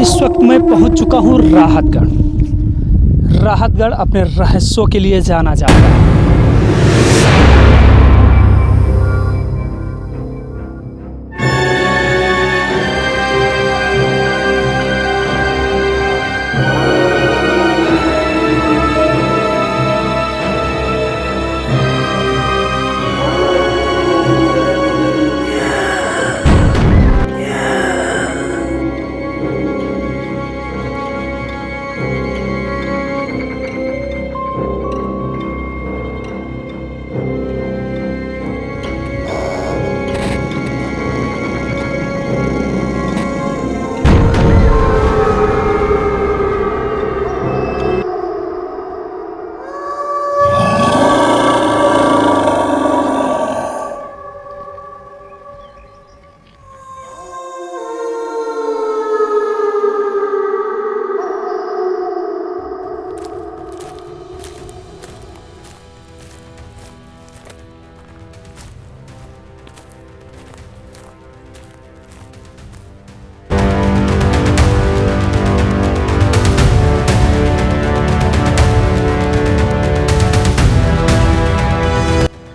इस वक्त मैं पहुंच चुका हूं राहतगढ़। राहतगढ़ अपने रहस्यों के लिए जाना जाता है।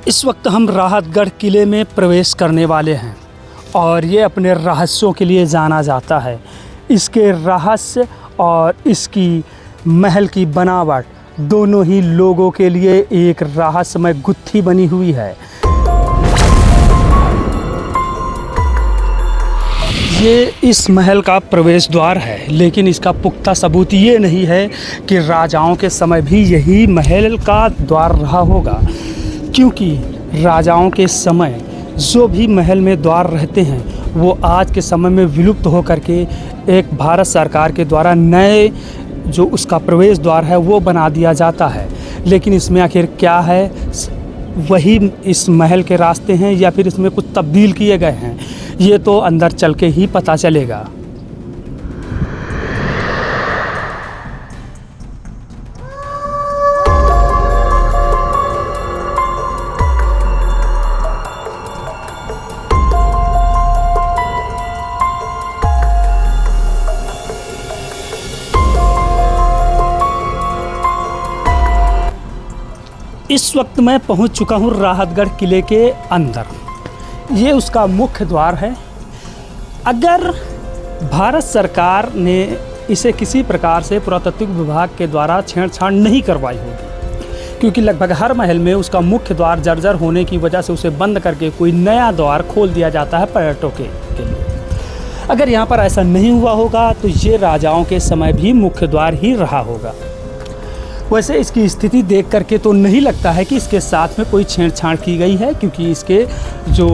इस वक्त हम राहतगढ़ किले में प्रवेश करने वाले हैं और ये अपने रहस्यों के लिए जाना जाता है। इसके रहस्य और इसकी महल की बनावट दोनों ही लोगों के लिए एक रहस्यमय गुत्थी बनी हुई है। ये इस महल का प्रवेश द्वार है, लेकिन इसका पुख्ता सबूत ये नहीं है कि राजाओं के समय भी यही महल का द्वार रहा होगा, क्योंकि राजाओं के समय जो भी महल में द्वार रहते हैं वो आज के समय में विलुप्त होकर के एक भारत सरकार के द्वारा नए जो उसका प्रवेश द्वार है वो बना दिया जाता है। लेकिन इसमें आखिर क्या है, वही इस महल के रास्ते हैं या फिर इसमें कुछ तब्दील किए गए हैं, ये तो अंदर चल के ही पता चलेगा। इस वक्त मैं पहुंच चुका हूं राहतगढ़ किले के अंदर। ये उसका मुख्य द्वार है। अगर भारत सरकार ने इसे किसी प्रकार से पुरातत्व विभाग के द्वारा छेड़छाड़ नहीं करवाई होगी, क्योंकि लगभग हर महल में उसका मुख्य द्वार जर्जर होने की वजह से उसे बंद करके कोई नया द्वार खोल दिया जाता है पर्यटकों के लिए। अगर यहाँ पर ऐसा नहीं हुआ होगा तो ये राजाओं के समय भी मुख्य द्वार ही रहा होगा। वैसे इसकी स्थिति देख करके तो नहीं लगता है कि इसके साथ में कोई छेड़छाड़ की गई है, क्योंकि इसके जो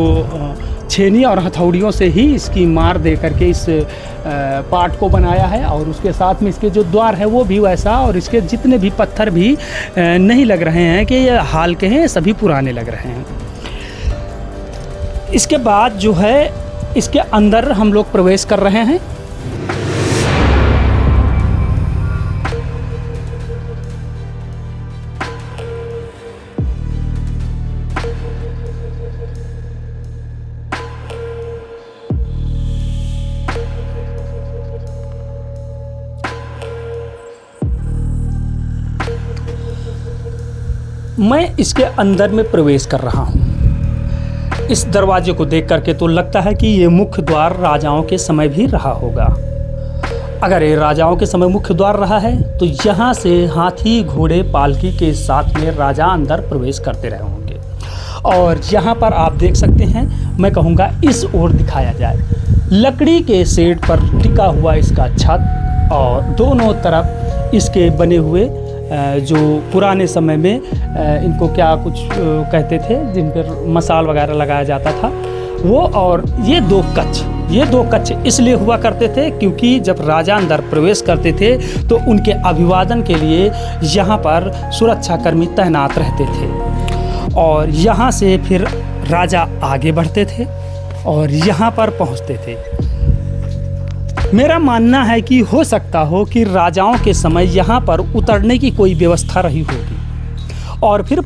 छेनी और हथौड़ियों से ही इसकी मार दे करके इस पार्ट को बनाया है, और उसके साथ में इसके जो द्वार है वो भी वैसा, और इसके जितने भी पत्थर भी नहीं लग रहे हैं कि ये हाल के हैं, सभी पुराने लग रहे हैं। इसके बाद जो है इसके अंदर हम लोग प्रवेश कर रहे हैं। मैं इसके अंदर में प्रवेश कर रहा हूँ। इस दरवाजे को देख करके तो लगता है कि ये मुख्य द्वार राजाओं के समय भी रहा होगा। अगर ये राजाओं के समय मुख्य द्वार रहा है तो यहाँ से हाथी घोड़े पालकी के साथ में राजा अंदर प्रवेश करते रहे होंगे। और यहाँ पर आप देख सकते हैं, मैं कहूँगा इस ओर दिखाया जाए, लकड़ी के शेड पर टिका हुआ इसका छत, और दोनों तरफ इसके बने हुए जो पुराने समय में इनको क्या कुछ कहते थे, जिन पर मसाल वगैरह लगाया जाता था वो, और ये दो कक्ष इसलिए हुआ करते थे क्योंकि जब राजा अंदर प्रवेश करते थे तो उनके अभिवादन के लिए यहाँ पर सुरक्षाकर्मी तैनात रहते थे, और यहाँ से फिर राजा आगे बढ़ते थे और यहाँ पर पहुँचते थे। मेरा मानना है कि हो सकता हो कि राजाओं के समय यहाँ पर उतरने की कोई व्यवस्था रही होगी, और फिर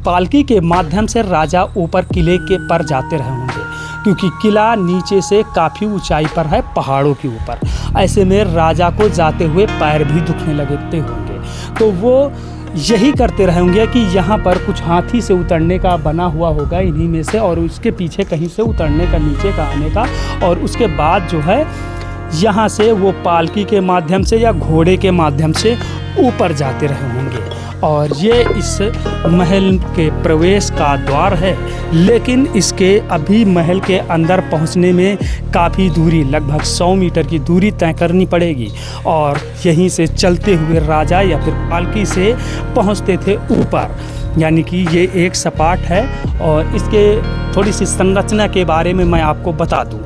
पालकी के माध्यम से राजा ऊपर किले के पर जाते रहे होंगे। क्योंकि किला नीचे से काफ़ी ऊंचाई पर है, पहाड़ों के ऊपर। ऐसे में राजा को जाते हुए पैर भी दुखने लगते होंगे, तो वो यही करते रहेंगे कि यहाँ पर कुछ हाथी से उतरने का बना हुआ होगा इन्हीं में से, और उसके पीछे कहीं से उतरने का, नीचे का आने का, और उसके बाद जो है यहाँ से वो पालकी के माध्यम से या घोड़े के माध्यम से ऊपर जाते रहे होंगे। और ये इस महल के प्रवेश का द्वार है, लेकिन इसके अभी महल के अंदर पहुंचने में काफ़ी दूरी, लगभग 100 मीटर की दूरी तय करनी पड़ेगी, और यहीं से चलते हुए राजा या फिर पालकी से पहुंचते थे ऊपर। यानी कि ये एक सपाट है। और इसके थोड़ी सी संरचना के बारे में मैं आपको बता दूं।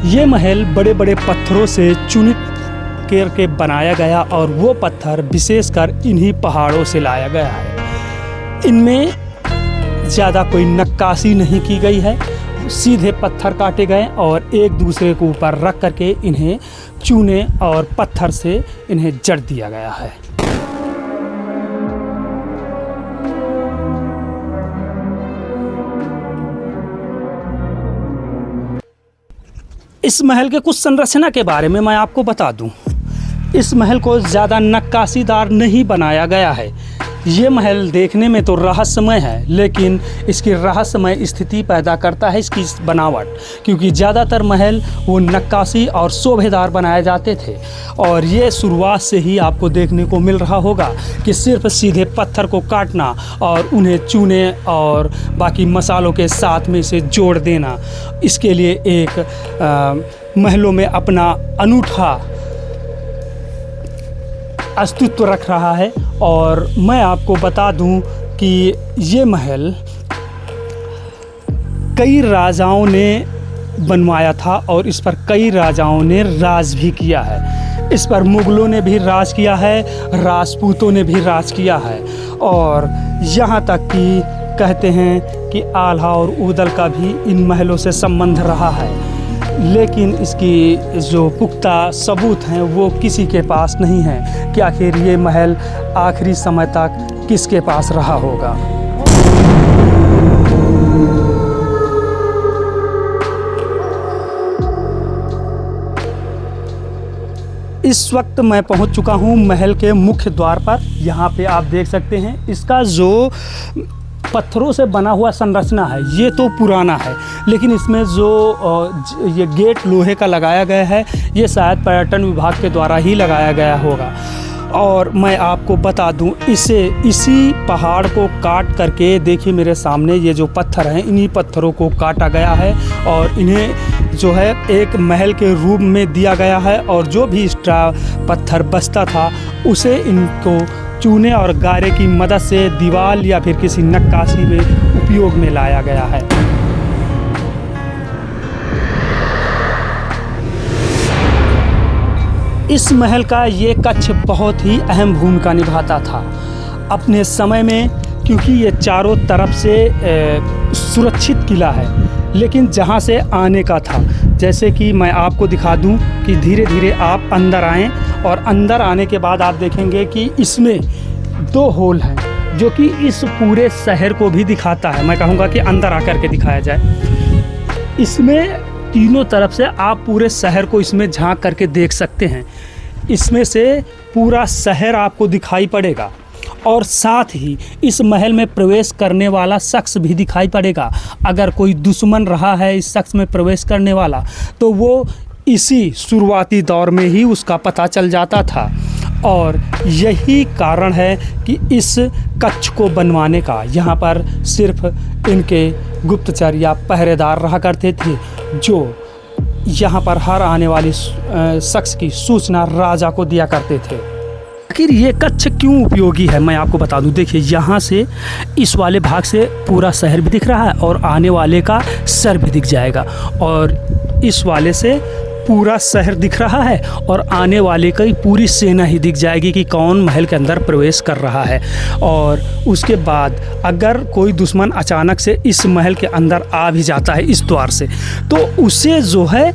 ये महल बड़े बड़े पत्थरों से चुनित करके बनाया गया, और वो पत्थर विशेषकर इन्हीं पहाड़ों से लाया गया है। इनमें ज़्यादा कोई नक्काशी नहीं की गई है, सीधे पत्थर काटे गए और एक दूसरे के ऊपर रख करके इन्हें चूने और पत्थर से इन्हें जड़ दिया गया है। इस महल के कुछ संरचना के बारे में मैं आपको बता दूं। इस महल को ज़्यादा नक्काशीदार नहीं बनाया गया है। ये महल देखने में तो रहस्यमय है, लेकिन इसकी रहस्यमय स्थिति पैदा करता है इसकी बनावट, क्योंकि ज़्यादातर महल वो नक्काशी और शोभेदार बनाए जाते थे। और ये शुरुआत से ही आपको देखने को मिल रहा होगा कि सिर्फ सीधे पत्थर को काटना और उन्हें चूने और बाकी मसालों के साथ में से जोड़ देना, इसके लिए एक महलों में अपना अनूठा अस्तित्व रख रहा है। और मैं आपको बता दूं कि ये महल कई राजाओं ने बनवाया था, और इस पर कई राजाओं ने राज भी किया है। इस पर मुग़लों ने भी राज किया है, राजपूतों ने भी राज किया है, और यहाँ तक कि कहते हैं कि आल्हा और ऊदल का भी इन महलों से संबंध रहा है। लेकिन इसकी जो पुख्ता सबूत हैं वो किसी के पास नहीं है कि आखिर ये महल आखिरी समय तक किसके पास रहा होगा। इस वक्त मैं पहुंच चुका हूं महल के मुख्य द्वार पर। यहाँ पे आप देख सकते हैं इसका जो पत्थरों से बना हुआ संरचना है ये तो पुराना है, लेकिन इसमें जो ये गेट लोहे का लगाया गया है ये शायद पर्यटन विभाग के द्वारा ही लगाया गया होगा। और मैं आपको बता दूं, इसी पहाड़ को काट करके देखिए मेरे सामने ये जो पत्थर हैं, इन्हीं पत्थरों को काटा गया है और इन्हें जो है एक महल के रूप में दिया गया है। और जो भी एक्स्ट्रा पत्थर बचता था उसे इनको चूने और गारे की मदद से दीवार या फिर किसी नक्काशी में उपयोग में लाया गया है। इस महल का ये कक्ष बहुत ही अहम भूमिका निभाता था अपने समय में, क्योंकि ये चारों तरफ से सुरक्षित किला है। लेकिन जहाँ से आने का था, जैसे कि मैं आपको दिखा दूं कि धीरे धीरे आप अंदर आएँ, और अंदर आने के बाद आप देखेंगे कि इसमें 2 होल हैं जो कि इस पूरे शहर को भी दिखाता है। मैं कहूँगा कि अंदर आकर के दिखाया जाए। इसमें तीनों तरफ से आप पूरे शहर को इसमें झांक करके देख सकते हैं। इसमें से पूरा शहर आपको दिखाई पड़ेगा, और साथ ही इस महल में प्रवेश करने वाला शख्स भी दिखाई पड़ेगा। अगर कोई दुश्मन रहा है इस शख्स में प्रवेश करने वाला, तो वो इसी शुरुआती दौर में ही उसका पता चल जाता था। और यही कारण है कि इस कक्ष को बनवाने का, यहाँ पर सिर्फ इनके गुप्तचर या पहरेदार रहा करते थे, जो यहाँ पर हर आने वाली शख्स की सूचना राजा को दिया करते थे। आखिर ये कक्ष क्यों उपयोगी है मैं आपको बता दूं। देखिए, यहाँ से इस वाले भाग से पूरा शहर भी दिख रहा है और आने वाले का सर भी दिख जाएगा, और इस वाले से पूरा शहर दिख रहा है और आने वाले की पूरी सेना ही दिख जाएगी कि कौन महल के अंदर प्रवेश कर रहा है। और उसके बाद अगर कोई दुश्मन अचानक से इस महल के अंदर आ भी जाता है इस द्वार से, तो उसे जो है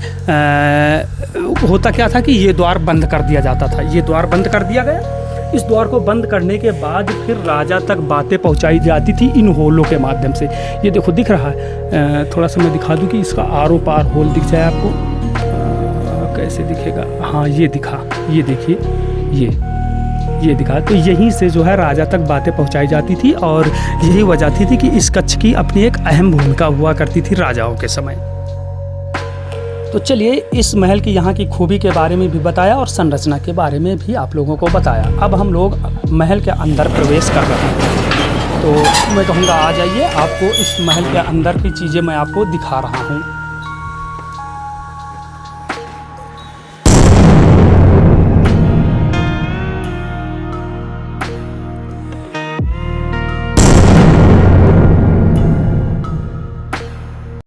होता क्या था कि ये द्वार बंद कर दिया जाता था। ये द्वार बंद कर दिया गया, इस द्वार को बंद करने के बाद फिर राजा तक बातें पहुंचाई जाती थी इन होलों के माध्यम से। ये देखो दिख रहा है, थोड़ा सा मैं दिखा दूं कि इसका आरो पार होल दिख जाए आपको। कैसे दिखेगा, हाँ ये दिखा, ये देखिए, ये दिखा। तो यहीं से जो है राजा तक बातें पहुंचाई जाती थी और यही वजह थी कि इस कक्ष की अपनी एक अहम भूमिका हुआ करती थी राजाओं के समय। तो चलिए इस महल की यहाँ की खूबी के बारे में भी बताया और संरचना के बारे में भी आप लोगों को बताया। अब हम लोग महल के अंदर प्रवेश कर रहे हैं। तो मैं कहूँगा आ जाइए, आपको इस महल के अंदर की चीज़ें मैं आपको दिखा रहा हूँ।